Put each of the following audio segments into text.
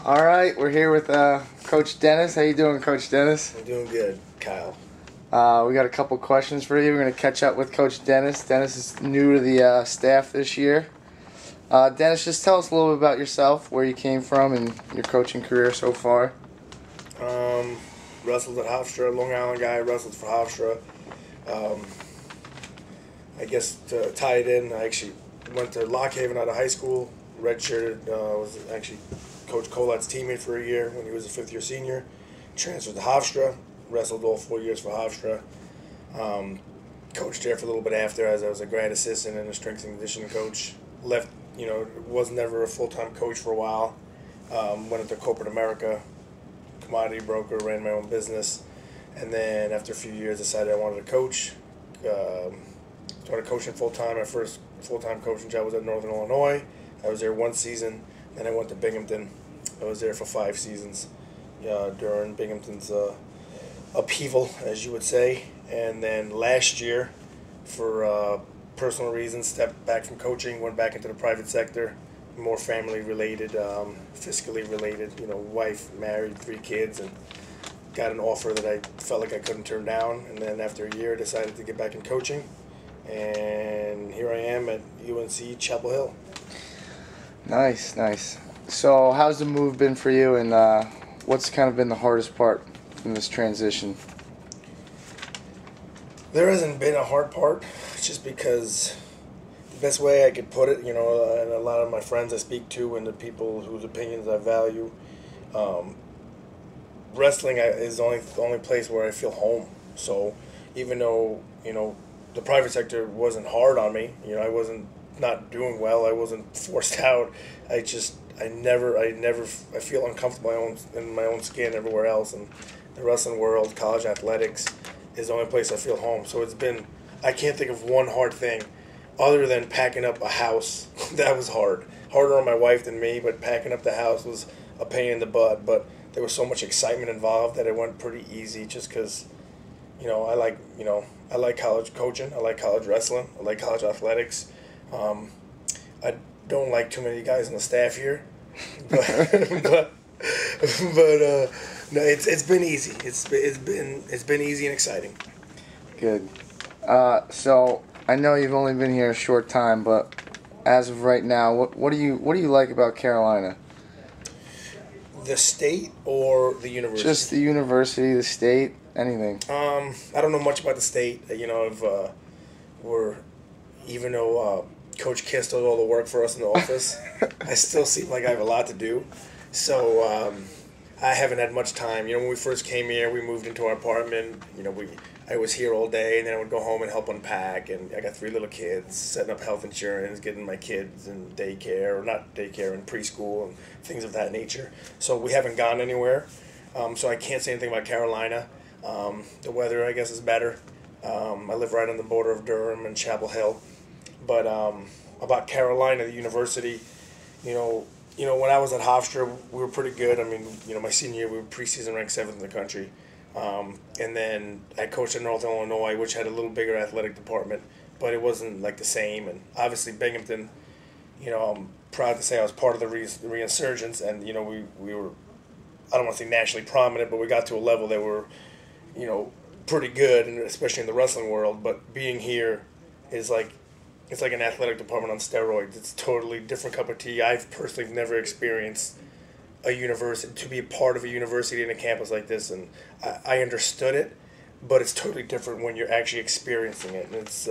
All right, we're here with Coach Dennis. How you doing, Coach Dennis? I'm doing good, Kyle. We got a couple questions for you. We're going to catch up with Coach Dennis. Dennis is new to the staff this year. Dennis, just tell us a little bit about yourself, where you came from, and your coaching career so far. Wrestled at Hofstra, Long Island guy, wrestled for Hofstra. I guess to tie it in, I actually went to Lock Haven out of high school, redshirted, was actually Coach Colat's teammate for a year when he was a fifth-year senior. Transferred to Hofstra, wrestled all 4 years for Hofstra. Coached there for a little bit after as I was a grad assistant and a strength and conditioning coach. Left, was never a full-time coach for a while. Went into corporate America, commodity broker, ran my own business. And then after a few years decided I wanted to coach. Started coaching full-time. My first full-time coaching job was at Northern Illinois. I was there one season. Then I went to Binghamton. I was there for 5 seasons during Binghamton's upheaval, as you would say. And then last year, for personal reasons, stepped back from coaching, went back into the private sector, more family-related, fiscally related, wife, married, 3 kids, and got an offer that I felt like I couldn't turn down. And then after a year, decided to get back in coaching. And here I am at UNC Chapel Hill. Nice, nice. So how's the move been for you, and what's kind of been the hardest part in this transition? There hasn't been a hard part, just because the best way I could put it, and a lot of my friends I speak to and the people whose opinions I value, wrestling is the only place where I feel home. So even though, the private sector wasn't hard on me, I wasn't not doing well, I wasn't forced out, I feel uncomfortable in my own skin everywhere else, and the wrestling world, college athletics, is the only place I feel home. So I can't think of one hard thing other than packing up a house. That was hard. Harder on my wife than me, but packing up the house was a pain in the butt. But there was so much excitement involved that it went pretty easy just because, I like college coaching. I like college wrestling. I like college athletics. I don't like too many guys on the staff here, but no, it's been easy. It's been easy and exciting. Good. So I know you've only been here a short time, but as of right now, what do you like about Carolina? The state or the university? Just the university, the state, anything. I don't know much about the state. Even though Coach Kiss does all the work for us in the office, I still seem like I have a lot to do. So I haven't had much time. When we first came here, we moved into our apartment. I was here all day, and then I would go home and help unpack. And I got 3 little kids, setting up health insurance, getting my kids in daycare, or not daycare, in preschool, and things of that nature. So we haven't gone anywhere. So I can't say anything about Carolina. The weather, I guess, is better. I live right on the border of Durham and Chapel Hill. But about Carolina, the university, when I was at Hofstra, we were pretty good. I mean, my senior year, we were preseason ranked 7th in the country. And then I coached at Northern Illinois, which had a little bigger athletic department, but it wasn't like the same. And obviously Binghamton, I'm proud to say I was part of the reinsurgence, and we were, I don't want to say nationally prominent, but we got to a level that were, pretty good, and especially in the wrestling world. But being here is it's like an athletic department on steroids. It's a totally different cup of tea. I've personally never experienced a university, to be a part of a university in a campus like this, and I understood it, but it's totally different when you're actually experiencing it. And it's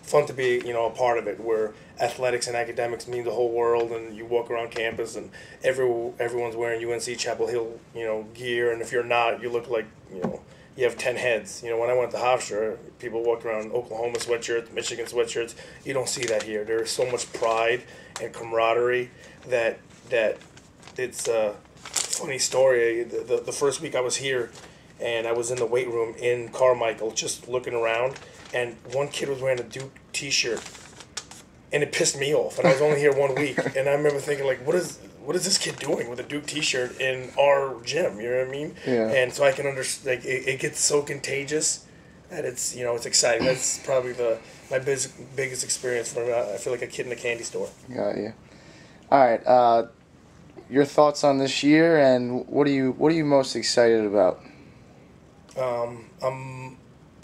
fun to be, a part of it, where athletics and academics mean the whole world, and you walk around campus and everyone's wearing UNC Chapel Hill, gear, and if you're not, you look like, you have 10 heads. When I went to Hofstra, people walked around Oklahoma sweatshirts, Michigan sweatshirts. You don't see that here. There is so much pride and camaraderie that it's a funny story. The first week I was here, and I was in the weight room in Carmichael just looking around, and one kid was wearing a Duke t-shirt, and it pissed me off. And I was only here 1 week, and I remember thinking, what is this kid doing with a Duke t-shirt in our gym? You know what I mean? Yeah. And so I can understand, it gets so contagious that it's exciting. That's probably my biggest experience from, I feel like a kid in a candy store. Got you. All right. your thoughts on this year, and what are you most excited about? I'll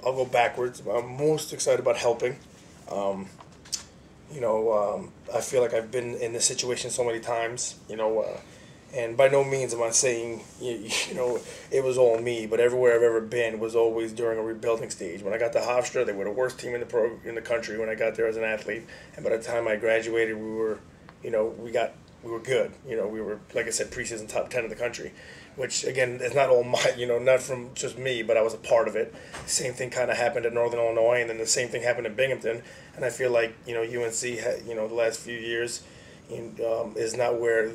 go backwards. I'm most excited about helping. I feel like I've been in this situation so many times. And by no means am I saying it was all me, but everywhere I've ever been was always during a rebuilding stage. When I got to Hofstra, they were the worst team in the country when I got there as an athlete, and by the time I graduated, we were good. We were, like I said, preseason top 10 in the country, which again is not all my, not from just me, but I was a part of it. Same thing kind of happened at Northern Illinois, and then the same thing happened in Binghamton. And I feel like UNC the last few years is not where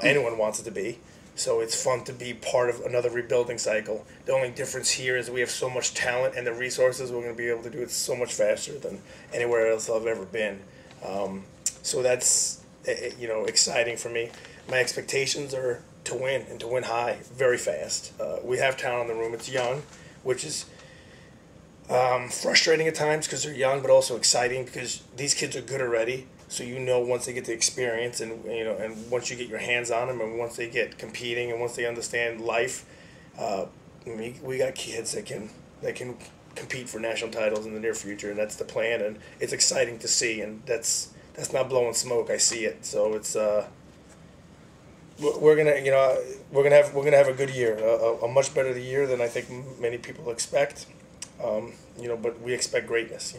anyone wants it to be. So it's fun to be part of another rebuilding cycle. The only difference here is we have so much talent and the resources. We're going to be able to do it so much faster than anywhere else I've ever been. So that's exciting for me. My expectations are to win and to win high, very fast. We have talent in the room. It's young, which is frustrating at times because they're young, but also exciting because these kids are good already. So once they get the experience and once you get your hands on them and once they get competing and once they understand life, we got kids that can compete for national titles in the near future, and that's the plan, and it's exciting to see, and that's not blowing smoke. I see it, so it's we're gonna have a good year, a much better year than I think many people expect, but we expect greatness.